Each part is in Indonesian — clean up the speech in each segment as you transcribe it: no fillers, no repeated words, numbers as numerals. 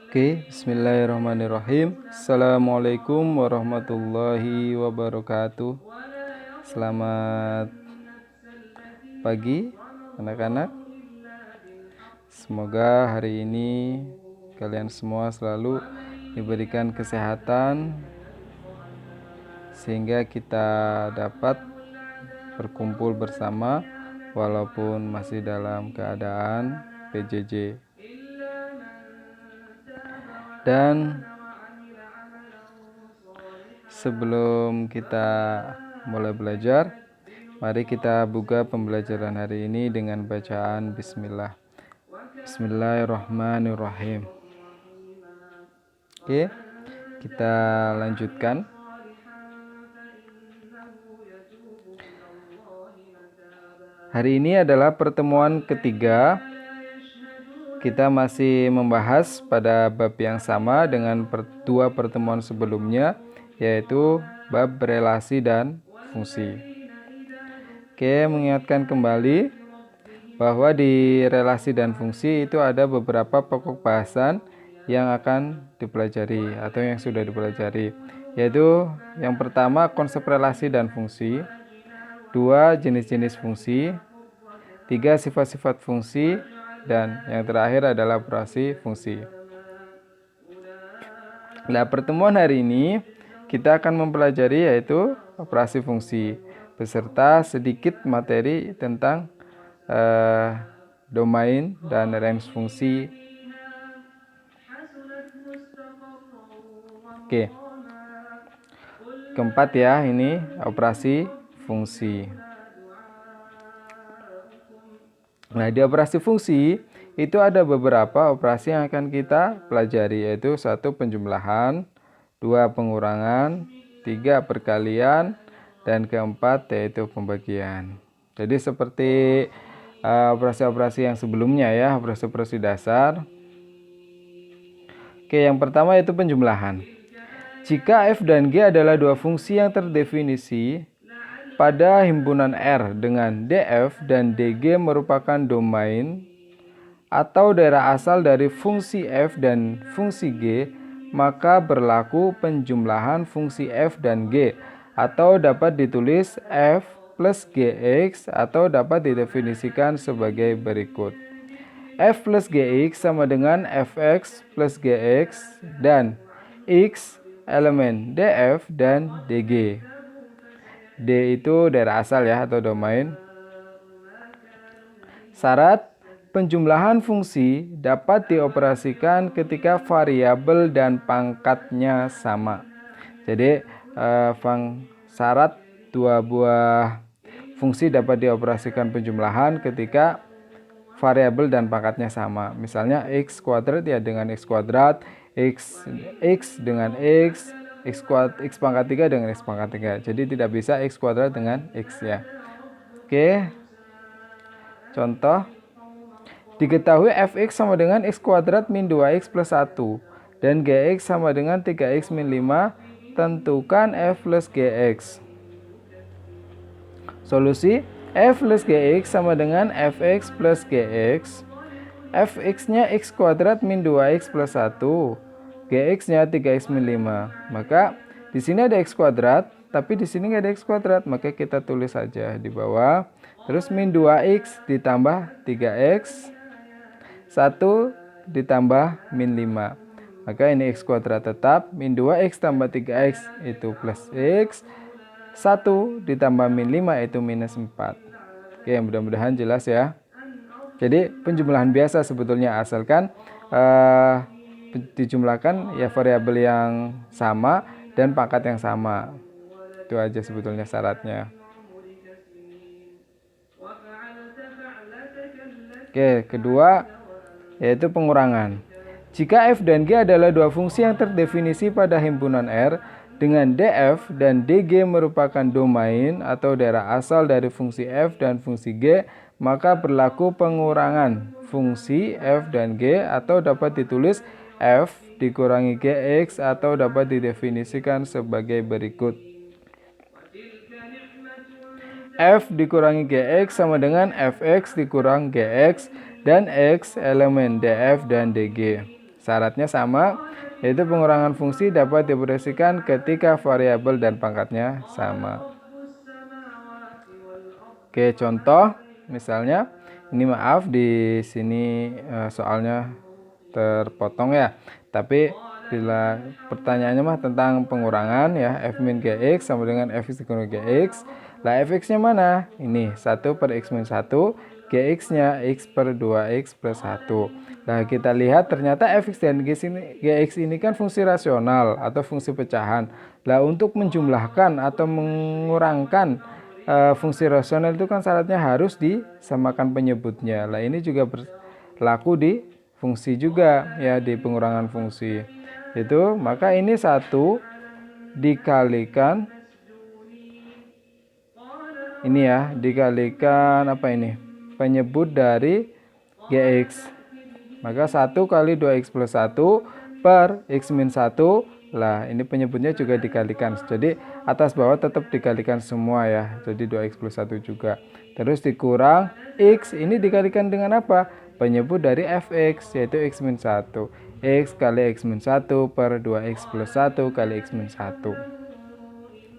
Oke, bismillahirrahmanirrahim. Assalamualaikum warahmatullahi wabarakatuh. Selamat pagi anak-anak. Semoga hari ini kalian semua selalu diberikan kesehatan sehingga kita dapat berkumpul bersama walaupun masih dalam keadaan PJJ. Dan sebelum kita mulai belajar, mari kita buka pembelajaran hari ini dengan bacaan Bismillah. Bismillahirrahmanirrahim. Oke, kita lanjutkan. Hari ini adalah pertemuan ketiga. Kita masih membahas pada bab yang sama dengan dua pertemuan sebelumnya, yaitu bab relasi dan fungsi. Oke, mengingatkan kembali bahwa di relasi dan fungsi itu ada beberapa pokok bahasan yang akan dipelajari atau yang sudah dipelajari, yaitu yang pertama konsep relasi dan fungsi, dua jenis-jenis fungsi, tiga sifat-sifat fungsi, dan yang terakhir adalah operasi fungsi. Nah, pertemuan hari ini kita akan mempelajari yaitu operasi fungsi beserta sedikit materi tentang domain dan range fungsi. Oke. Keempat ya, ini operasi fungsi. Nah, di operasi fungsi itu ada beberapa operasi yang akan kita pelajari, yaitu 1 penjumlahan, 2 pengurangan, 3 perkalian, dan keempat yaitu pembagian. Jadi seperti operasi-operasi yang sebelumnya ya, operasi-operasi dasar. Oke, yang pertama yaitu penjumlahan. Jika f dan g adalah dua fungsi yang terdefinisi pada himpunan R dengan df dan dg merupakan domain atau daerah asal dari fungsi f dan fungsi g, maka berlaku penjumlahan fungsi f dan g, atau dapat ditulis f plus gx atau dapat didefinisikan sebagai berikut. F plus gx sama dengan fx plus gx dan x elemen df dan dg. D itu daerah asal ya atau domain. Syarat penjumlahan fungsi dapat dioperasikan ketika variabel dan pangkatnya sama. Jadi syarat dua buah fungsi dapat dioperasikan penjumlahan ketika variabel dan pangkatnya sama. Misalnya x kuadrat ya dengan x kuadrat, x dengan x pangkat 3 dengan x pangkat 3. Jadi tidak bisa x kuadrat dengan x ya. Oke. Contoh. Diketahui fx sama dengan x kuadrat min 2x plus 1 dan gx sama dengan 3x min 5. Tentukan f plus gx. Solusi f plus gx sama dengan fx plus gx. Fx-nya x kuadrat min 2x plus 1. Gx-nya 3x min 5. Maka di sini ada x kuadrat, tapi di sini nggak ada x kuadrat, maka kita tulis saja di bawah. Terus min 2x ditambah 3x, 1 ditambah min 5. Maka ini x kuadrat tetap, min 2x tambah 3x itu plus x, 1 ditambah min 5 itu minus 4. Oke, mudah-mudahan jelas ya. Jadi penjumlahan biasa sebetulnya asalkan dijumlahkan ya variabel yang sama dan pangkat yang sama. Itu aja sebetulnya syaratnya. Oke, kedua yaitu pengurangan. Jika f dan g adalah dua fungsi yang terdefinisi pada himpunan R dengan df dan dg merupakan domain atau daerah asal dari fungsi f dan fungsi g, maka berlaku pengurangan fungsi f dan g atau dapat ditulis f dikurangi gx atau dapat didefinisikan sebagai berikut. F dikurangi gx sama dengan fx dikurang gx dan x elemen df dan dg. 1 Syaratnya sama, yaitu pengurangan fungsi dapat dioperasikan ketika variabel dan pangkatnya sama. Oke, contoh misalnya ini maaf di sini soalnya terpotong ya. Tapi bila pertanyaannya mah tentang pengurangan ya, f min gx sama dengan fx dikurang gx. Lah fx-nya mana? Ini 1 per x min 1, gx-nya x per 2x plus 1. Nah, kita lihat ternyata fx dan gx ini kan fungsi rasional atau fungsi pecahan. Lah, untuk menjumlahkan atau mengurangkan fungsi rasional itu kan syaratnya harus disamakan penyebutnya. Lah, ini juga berlaku di fungsi juga ya, di pengurangan fungsi. Itu maka ini 1 dikalikan ini ya, dikalikan apa ini? Penyebut dari gx. Maka 1 kali 2x plus 1 per x min 1. Lah, ini penyebutnya juga dikalikan. Jadi, atas bawah tetap dikalikan semua ya. Jadi, 2x plus 1 juga. Terus dikurang x. Ini dikalikan dengan apa? Penyebut dari fx, yaitu x min 1. X kali x min 1 per 2x plus 1 kali x min 1.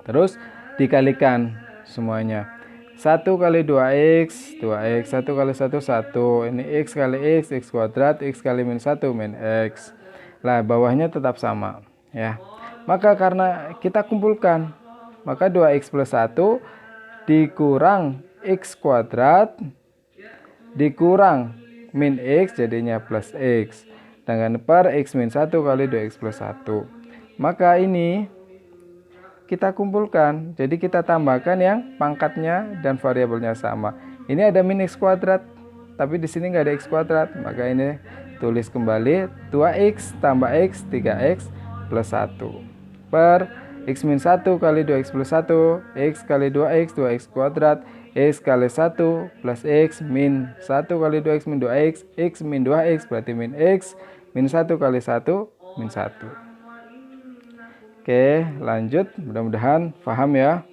Terus, dikalikan semuanya. 1 kali 2x, 2x, 1 kali 1, 1. Ini x kali x kuadrat, x kali min 1, min x. Lah, bawahnya tetap sama ya. Maka karena kita kumpulkan, maka 2x plus 1 dikurang x kuadrat dikurang min x jadinya plus x. Dengan per x min 1 kali 2x plus 1. Maka ini kita kumpulkan, jadi kita tambahkan yang pangkatnya dan variabelnya sama. Ini ada min x kuadrat, tapi di sini nggak ada x kuadrat, maka ini tulis kembali 2x tambah x 3x plus 1 per x min 1 kali 2x plus 1, x kali 2x 2x kuadrat, x kali 1 plus x min 1 kali 2x min 2x, x min 2x berarti min x min 1 kali 1 min 1. Oke, lanjut. Mudah-mudahan paham ya.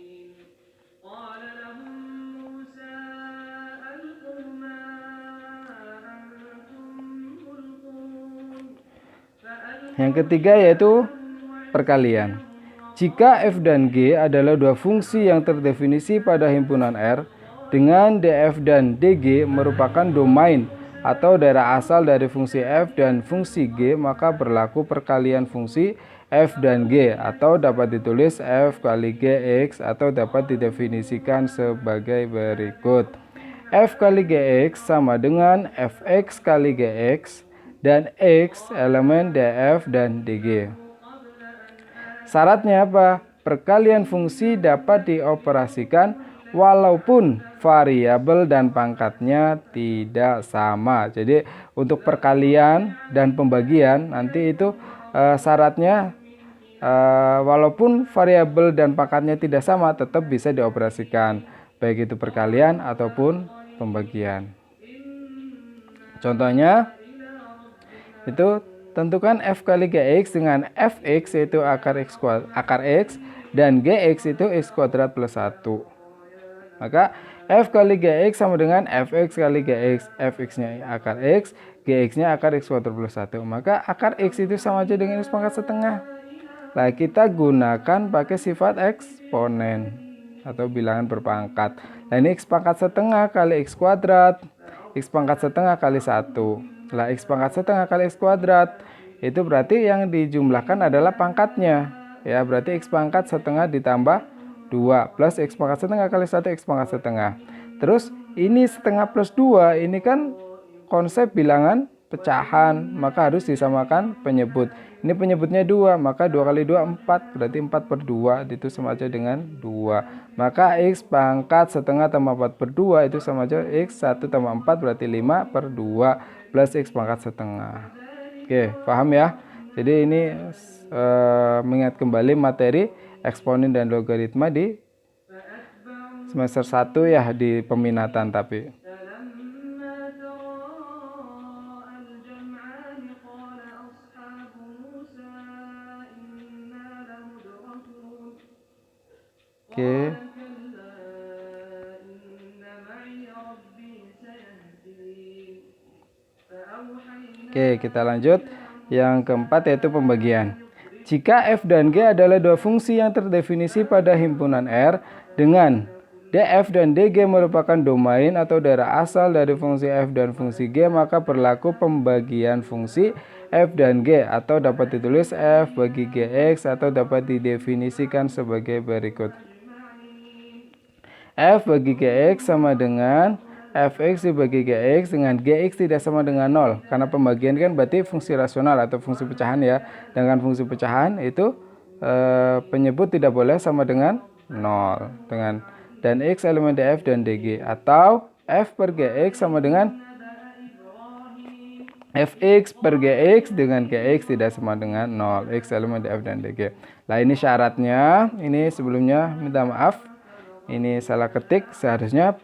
Yang ketiga yaitu perkalian. Jika f dan g adalah dua fungsi yang terdefinisi pada himpunan R, dengan df dan dg merupakan domain atau daerah asal dari fungsi f dan fungsi g, maka berlaku perkalian fungsi f dan g, atau dapat ditulis f kali gx, atau dapat didefinisikan sebagai berikut. F kali gx sama dengan fx kali gx dan x elemen df dan dg. Syaratnya apa? Perkalian fungsi dapat dioperasikan walaupun variabel dan pangkatnya tidak sama. Jadi untuk perkalian dan pembagian nanti itu syaratnya walaupun variabel dan pangkatnya tidak sama tetap bisa dioperasikan, baik itu perkalian ataupun pembagian. Contohnya itu tentukan f kali gx dengan fx yaitu akar x dan gx itu x kuadrat plus 1. Maka f kali gx sama dengan fx kali gx, fx-nya akar x, gx-nya akar x kuadrat plus 1. Maka akar x itu sama aja dengan x pangkat setengah. Nah, kita gunakan pakai sifat eksponen atau bilangan berpangkat. Nah, ini x pangkat setengah kali x kuadrat, x pangkat setengah kali 1. Nah, x pangkat setengah kali x kuadrat, itu berarti yang dijumlahkan adalah pangkatnya. Ya, berarti x pangkat setengah ditambah 2 plus x pangkat setengah kali 1 x pangkat setengah. Terus ini setengah plus 2, ini kan konsep bilangan pecahan, maka harus disamakan penyebut. Ini penyebutnya 2, maka 2 kali 2 4, berarti 4 per 2 itu sama aja dengan 2. Maka x pangkat setengah tambah 4 per 2 itu sama aja x 1 tambah 4 berarti 5 per 2 plus x pangkat setengah. Oke, paham ya? Jadi ini mengingat kembali materi eksponen dan logaritma di semester 1 ya, di peminatan tapi. Oke. Oke, kita lanjut. Yang keempat yaitu pembagian. Jika f dan g adalah dua fungsi yang terdefinisi pada himpunan R dengan df dan dg merupakan domain atau daerah asal dari fungsi f dan fungsi g, maka berlaku pembagian fungsi f dan g, atau dapat ditulis f bagi gx, atau dapat didefinisikan sebagai berikut. F bagi gx sama dengan fx dibagi gx dengan gx tidak sama dengan 0. Karena pembagian kan berarti fungsi rasional atau fungsi pecahan ya. Dengan fungsi pecahan itu penyebut tidak boleh sama dengan 0. Dan x elemen df dan dg, atau f per gx sama dengan fx per gx dengan gx tidak sama dengan 0. X elemen df dan dg. Nah ini syaratnya. Ini sebelumnya minta maaf, ini salah ketik. Seharusnya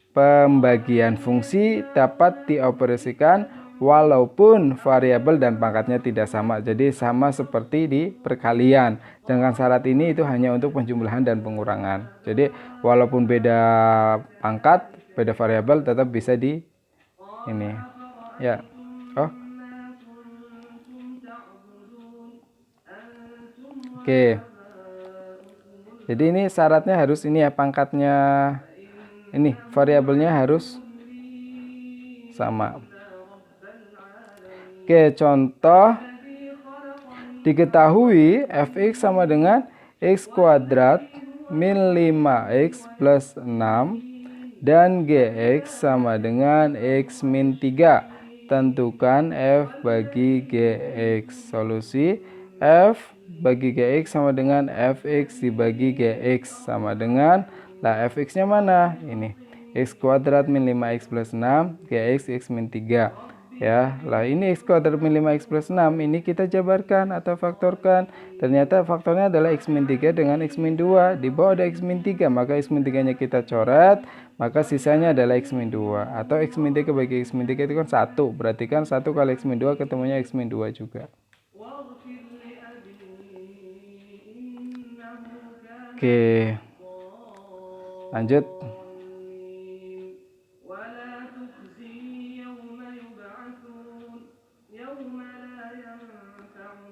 pembagian fungsi dapat dioperasikan walaupun variabel dan pangkatnya tidak sama. Jadi sama seperti di perkalian. Dengan syarat ini itu hanya untuk penjumlahan dan pengurangan. Jadi walaupun beda pangkat, beda variabel, tetap bisa di ini. Ya. Oh. Oke. Jadi ini syaratnya harus ini ya, pangkatnya ini variabelnya harus sama. Oke, contoh, diketahui fx sama dengan x kuadrat min 5x plus 6 dan gx sama dengan x min 3. Tentukan f bagi gx. Solusi f bagi gx sama dengan fx dibagi gx sama dengan, lah fx-nya mana? Ini x kuadrat min 5x plus 6, gx x min 3. Ya, lah ini x kuadrat min 5x plus 6 ini kita jabarkan atau faktorkan. Ternyata faktornya adalah x min 3 dengan x min 2. Di bawah ada x min 3, maka x min 3 nya kita coret, maka sisanya adalah x min 2. Atau x min 3 bagi x min 3 itu kan 1. Berarti kan 1 kali x min 2 ketemunya x min 2 juga. Oke, lanjut.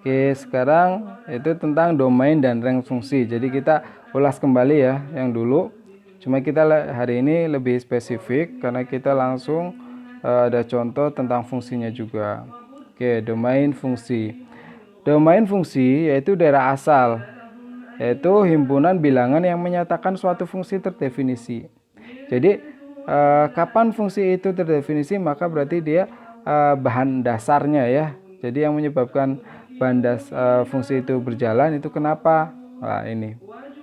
Oke, sekarang itu tentang domain dan range fungsi. Jadi kita ulas kembali ya yang dulu. Cuma kita hari ini lebih spesifik karena kita langsung ada contoh tentang fungsinya juga. Oke, domain fungsi. Domain fungsi yaitu daerah asal, yaitu himpunan bilangan yang menyatakan suatu fungsi terdefinisi. Jadi kapan fungsi itu terdefinisi, maka berarti dia bahan dasarnya ya. Jadi yang menyebabkan bahan fungsi itu berjalan itu kenapa? Nah ini,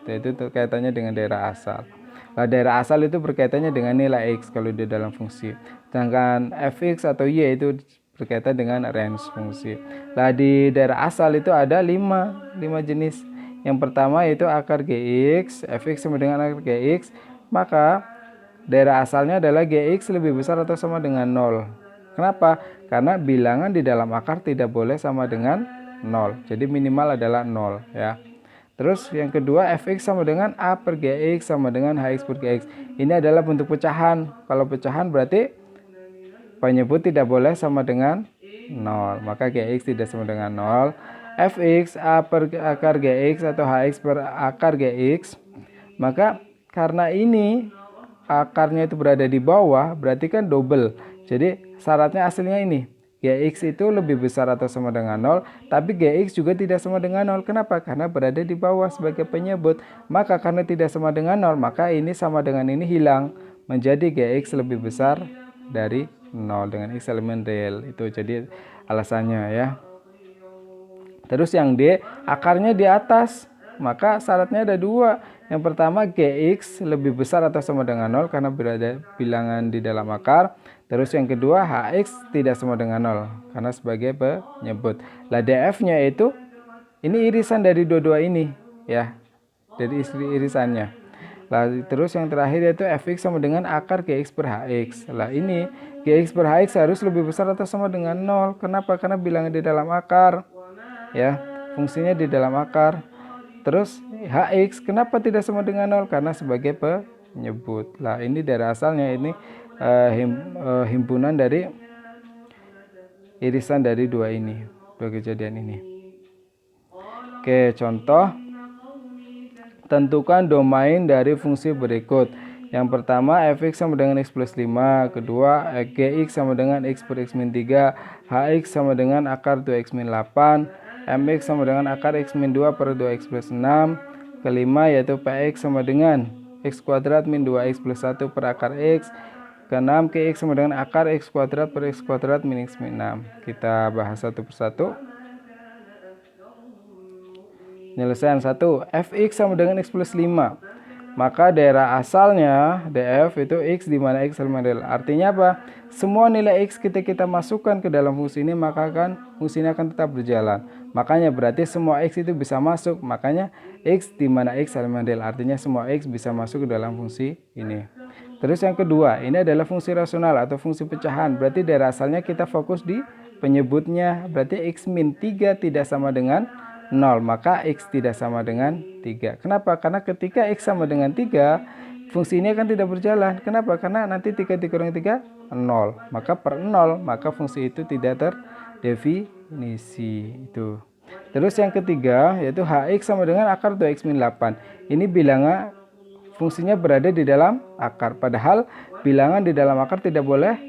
itu kaitannya dengan daerah asal. Nah, daerah asal itu berkaitannya dengan nilai x kalau di dalam fungsi. Sedangkan fx atau y itu berkaitan dengan range fungsi. Nah, di daerah asal itu ada 5 jenis. Yang pertama yaitu akar gx, fx sama dengan akar gx, maka daerah asalnya adalah gx lebih besar atau sama dengan 0. Kenapa? Karena bilangan di dalam akar tidak boleh sama dengan 0. Jadi minimal adalah 0 ya. Terus yang kedua, fx sama dengan a per gx sama dengan hx per gx. Ini adalah bentuk pecahan. Kalau pecahan berarti penyebut tidak boleh sama dengan 0. Maka gx tidak sama dengan 0. Fx a per akar gx atau hx per akar gx. Maka karena ini akarnya itu berada di bawah, berarti kan double. Jadi syaratnya aslinya ini, gx itu lebih besar atau sama dengan 0, tapi gx juga tidak sama dengan 0. Kenapa? Karena berada di bawah sebagai penyebut. Maka karena tidak sama dengan 0, maka ini sama dengan ini hilang, menjadi gx lebih besar dari 0 dengan x elemen real. Itu jadi alasannya ya. Terus yang D, akarnya di atas, maka syaratnya ada 2. Yang pertama, gx lebih besar atau sama dengan 0 karena berada bilangan di dalam akar. Terus yang kedua, hx tidak sama dengan 0 karena sebagai penyebut. Lah df-nya itu ini irisan dari dua-dua ini ya. Dari irisannya. Lah terus yang terakhir yaitu fx sama dengan akar gx per hx. Lah ini gx per hx harus lebih besar atau sama dengan 0. Kenapa? Karena bilangan di dalam akar. Ya, fungsinya di dalam akar. Terus hx kenapa tidak sama dengan 0? Karena sebagai penyebut. Lah ini daerah asalnya ini himpunan dari irisan dari dua kejadian ini. Oke, contoh. Tentukan domain dari fungsi berikut. Yang pertama, fx sama dengan x plus 5. Kedua, gx sama dengan x per x min 3. Hx sama dengan akar 2x min 8. Mx sama dengan akar x min 2 per 2x plus 6. Kelima, yaitu px sama dengan x kuadrat min 2x plus 1 per akar x. Keenam, kx sama dengan akar x kuadrat per x kuadrat min x min 6. Kita bahas satu persatu. Penyelesaian 1. Fx sama dengan x plus 5. Maka daerah asalnya df itu x di mana x elemen real. Artinya apa? Semua nilai x kita masukkan ke dalam fungsi ini, maka fungsi ini akan tetap berjalan. Makanya berarti semua x itu bisa masuk. Makanya x di mana x elemen real. Artinya semua x bisa masuk ke dalam fungsi ini. Terus yang kedua, ini adalah fungsi rasional atau fungsi pecahan. Berarti daerah asalnya kita fokus di penyebutnya. Berarti x min 3 tidak sama dengan 0, maka x tidak sama dengan 3. Kenapa? Karena ketika x sama dengan 3, fungsi ini akan tidak berjalan. Kenapa? Karena nanti 3 dikurangi 3, 0. Maka per 0, maka fungsi itu tidak terdefinisi. Itu. Terus yang ketiga, yaitu hx sama dengan akar 2x min 8. Ini bilangan fungsinya berada di dalam akar. Padahal bilangan di dalam akar tidak boleh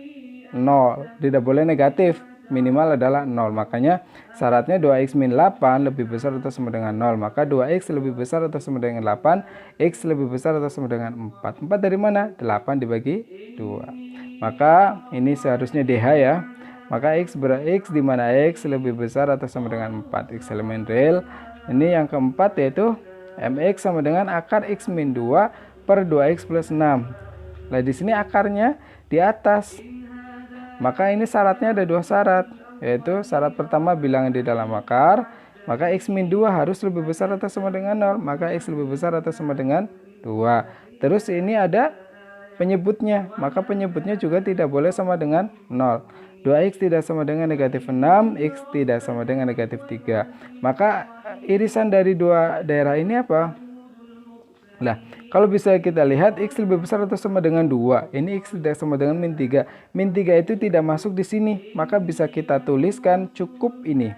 0, tidak boleh negatif. Minimal adalah 0. Makanya syaratnya 2x min 8 lebih besar atau sama dengan 0. Maka 2x lebih besar atau sama dengan 8. X lebih besar atau sama dengan 4. 4 dari mana? 8 dibagi 2. Maka ini seharusnya DH ya. Maka x di mana x lebih besar atau sama dengan 4. X elemen real. Ini yang keempat, yaitu mx sama dengan akar x min 2 per 2x plus 6. Nah di sini akarnya di atas. Maka ini syaratnya ada dua syarat, yaitu syarat pertama bilangan di dalam akar, maka x min 2 harus lebih besar atau sama dengan 0, maka x lebih besar atau sama dengan 2. Terus ini ada penyebutnya, maka penyebutnya juga tidak boleh sama dengan 0. 2x tidak sama dengan negatif 6, x tidak sama dengan negatif 3. Maka irisan dari dua daerah ini apa? Nah, kalau bisa kita lihat x lebih besar atau sama dengan 2. Ini x tidak sama dengan min 3. Min 3 itu tidak masuk di sini. Maka bisa kita tuliskan cukup ini.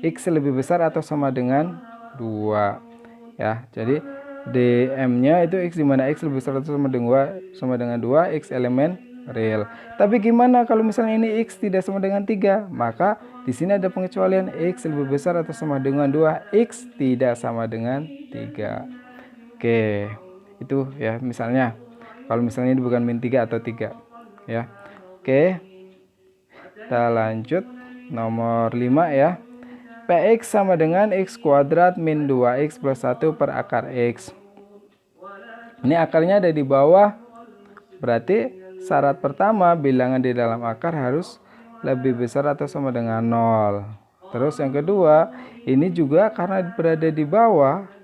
X lebih besar atau sama dengan 2. Ya, jadi dm-nya itu x di mana x lebih besar atau sama dengan 2, x elemen real. Tapi gimana kalau misalnya ini x tidak sama dengan 3? Maka di sini ada pengecualian, x lebih besar atau sama dengan 2, x tidak sama dengan 3. Oke, itu ya misalnya. Kalau misalnya ini bukan min 3 atau 3 ya. Oke. Kita lanjut nomor 5 ya. Px sama dengan x kuadrat min 2x plus 1 per akar x. Ini akarnya ada di bawah. Berarti syarat pertama bilangan di dalam akar harus lebih besar atau sama dengan 0. Terus yang kedua, ini juga karena berada di bawah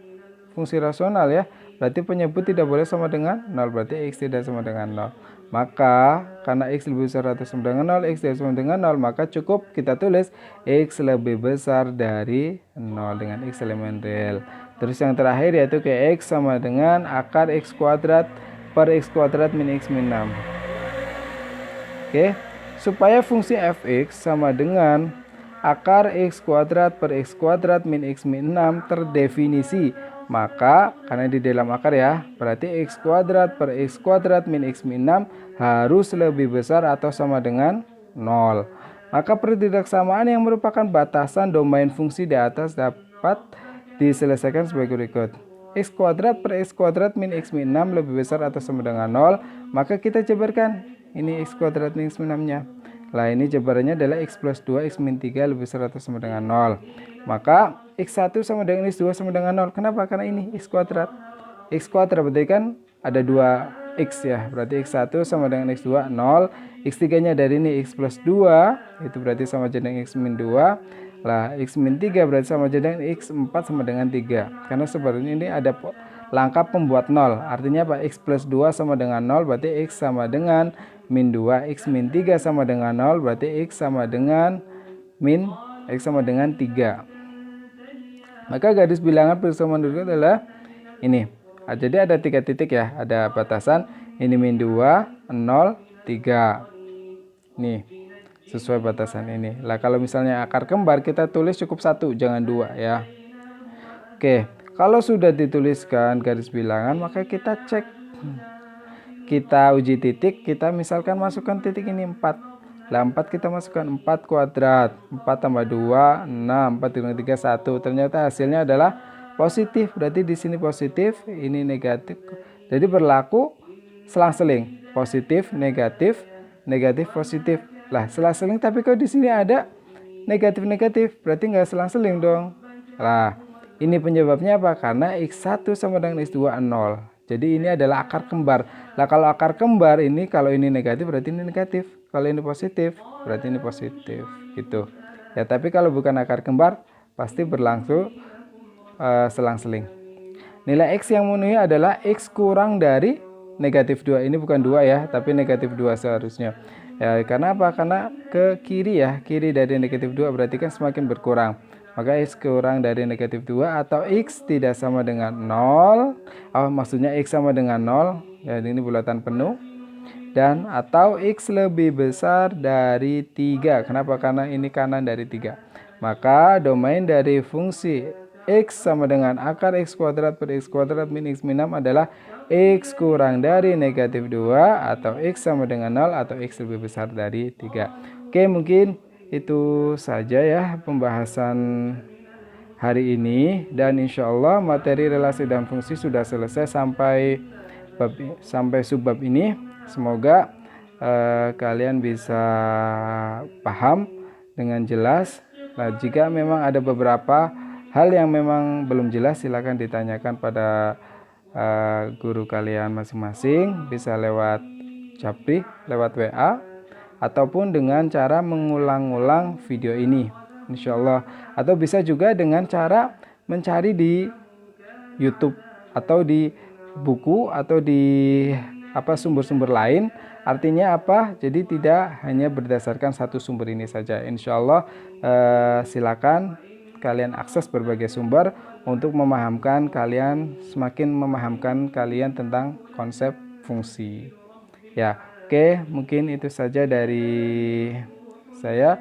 fungsi rasional ya, berarti penyebut tidak boleh sama dengan 0, berarti x tidak sama dengan 0. Maka karena x lebih besar atau sama dengan 0, x tidak sama dengan 0, maka cukup kita tulis x lebih besar dari 0 dengan x elemen real. Terus yang terakhir yaitu x sama dengan akar x kuadrat per x kuadrat min x min 6. Oke, supaya fungsi fx sama dengan akar x kuadrat per x kuadrat min x min 6 terdefinisi, maka karena di dalam akar ya, berarti x kuadrat per x kuadrat min x min 6 harus lebih besar atau sama dengan 0. Maka pertidaksamaan yang merupakan batasan domain fungsi di atas dapat diselesaikan sebagai berikut. X kuadrat per x kuadrat min x min 6 lebih besar atau sama dengan 0. Maka kita jabarkan ini x kuadrat min x min 6-nya. Lah ini jabarannya adalah x plus 2 x min 3 lebih besar atau sama dengan 0. Maka x1 sama dengan x2 sama dengan 0. Kenapa? Karena ini x kuadrat. X kuadrat berarti kan ada 2x ya. Berarti x1 sama dengan x2 0. X3-nya dari ini x plus 2. Itu berarti sama dengan x min 2. Lah x min 3 berarti sama dengan x4 sama dengan 3. Karena sebenarnya ini ada langkah pembuat 0. Artinya apa? X plus 2 sama dengan 0 berarti x sama dengan min 2. X min 3 sama dengan 0 berarti x sama dengan x sama dengan 3. Maka garis bilangan persamaan dulu adalah ini. Jadi ada 3 titik ya. Ada batasan ini min 2, 0, 3. Nih. sesuai batasan ini. Lah kalau misalnya akar kembar kita tulis cukup 1, jangan 2 ya. Oke, kalau sudah dituliskan garis bilangan maka kita cek. Kita uji titik, kita misalkan masukkan titik ini 4. Lah 4 kita masukkan 4 kuadrat. 4 tambah 2, 6, 4 tambah 3, 1. Ternyata hasilnya adalah positif. Berarti di sini positif, ini negatif. Jadi berlaku selang-seling. Positif, negatif, negatif, positif. Lah selang-seling tapi kok di sini ada negatif-negatif. Berarti nggak selang-seling dong. Lah ini penyebabnya apa? Karena X1 sama dengan X2 0. Jadi ini adalah akar kembar. Lah kalau akar kembar ini, kalau ini negatif berarti ini negatif. Kalau ini positif berarti ini positif. Gitu. Ya tapi kalau bukan akar kembar pasti berlangsung selang-seling. Nilai X yang memenuhi adalah X kurang dari negatif 2. Ini bukan 2 ya, tapi negatif 2 seharusnya. Ya, karena apa? Karena ke kiri ya. Kiri dari negatif 2 berarti kan semakin berkurang. Maka X kurang dari negatif 2 atau X tidak sama dengan 0. Maksudnya X sama dengan 0. Ya, ini bulatan penuh. Dan atau X lebih besar dari 3. Kenapa? Karena ini kanan dari 3. Maka domain dari fungsi X sama dengan akar X kuadrat per X kuadrat min X min 6 adalah X kurang dari negatif 2 atau X sama dengan 0 atau X lebih besar dari 3. Oke, mungkin itu saja ya pembahasan hari ini. Dan insya Allah materi relasi dan fungsi sudah selesai sampai subbab ini. Semoga kalian bisa paham dengan jelas. Nah, jika memang ada beberapa hal yang memang belum jelas, silakan ditanyakan pada guru kalian masing-masing, bisa lewat Japri, lewat WA, ataupun dengan cara mengulang-ulang video ini, insya Allah. Atau bisa juga dengan cara mencari di YouTube atau di buku atau di sumber-sumber lain. Artinya apa? Jadi tidak hanya berdasarkan satu sumber ini saja. Insya Allah silakan kalian akses berbagai sumber untuk memahamkan kalian, semakin memahamkan kalian tentang konsep fungsi. Ya, oke, mungkin itu saja dari saya.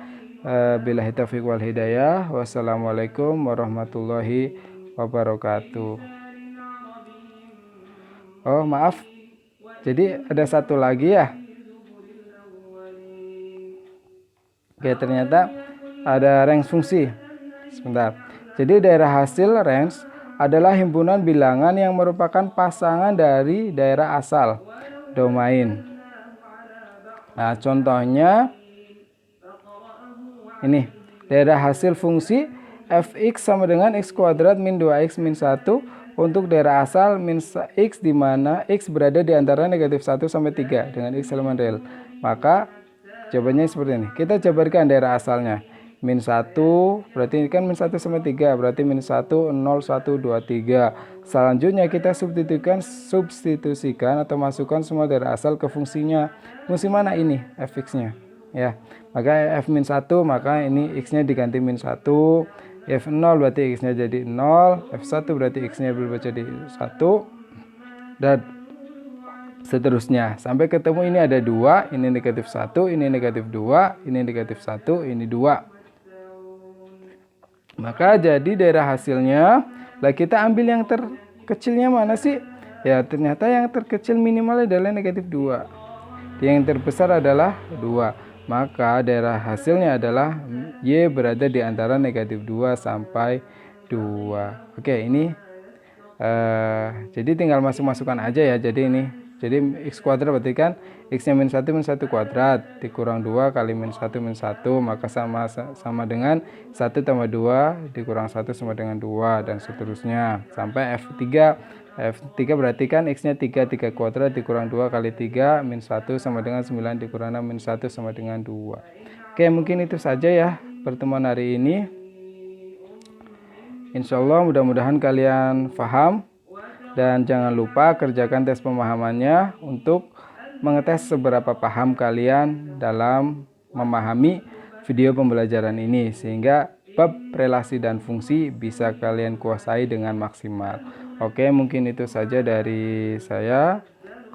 Billahi taufiq wal hidayah. Wassalamualaikum warahmatullahi wabarakatuh. Oh, maaf. Jadi ada satu lagi ya. Oke, ternyata ada range fungsi. Sebentar. Jadi daerah hasil range adalah himpunan bilangan yang merupakan pasangan dari daerah asal domain. Nah, contohnya ini. Daerah hasil fungsi fx sama dengan x kuadrat min 2x min 1 untuk daerah asal min x di mana x berada di antara negatif 1 sampai 3 dengan x elemen real. Maka jawabannya seperti ini. Kita jabarkan daerah asalnya. Min 1 berarti ini kan min 1 sama 3, berarti min 1 0 1 2 3. Selanjutnya kita substitusikan atau masukkan semua daerah asal ke fungsinya. Fungsi mana ini? Fx-nya ya. Maka f min 1 maka ini x-nya diganti min 1. F0 berarti x-nya jadi 0, F1 berarti x-nya berubah jadi 1 dan seterusnya sampai ketemu ini ada 2, ini negatif 1, ini negatif 2, ini negatif 1, ini 2. Maka jadi daerah hasilnya, lah kita ambil yang terkecilnya mana sih? Ya ternyata yang terkecil minimal adalah negatif 2. Yang terbesar adalah 2. Maka daerah hasilnya adalah Y berada di antara negatif 2 sampai 2. Oke, ini jadi tinggal masuk-masukkan aja ya. Jadi ini, jadi x kuadrat berarti kan x-nya min 1 kuadrat dikurang 2 kali min 1 maka sama dengan 1 tambah 2 dikurang 1 sama dengan 2 dan seterusnya sampai F3. F3 berarti kan x-nya 3 kuadrat dikurang 2 kali 3 min 1 sama dengan 9 dikurang 6 min 1 sama dengan 2. Oke, mungkin itu saja ya pertemuan hari ini. Insya Allah mudah-mudahan kalian paham. Dan jangan lupa kerjakan tes pemahamannya untuk mengetes seberapa paham kalian dalam memahami video pembelajaran ini. Sehingga bab relasi dan fungsi bisa kalian kuasai dengan maksimal. Oke, mungkin itu saja dari saya.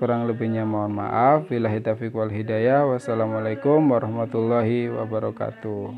Kurang lebihnya mohon maaf. Billahi taufiq wal hidayah. Wassalamualaikum warahmatullahi wabarakatuh.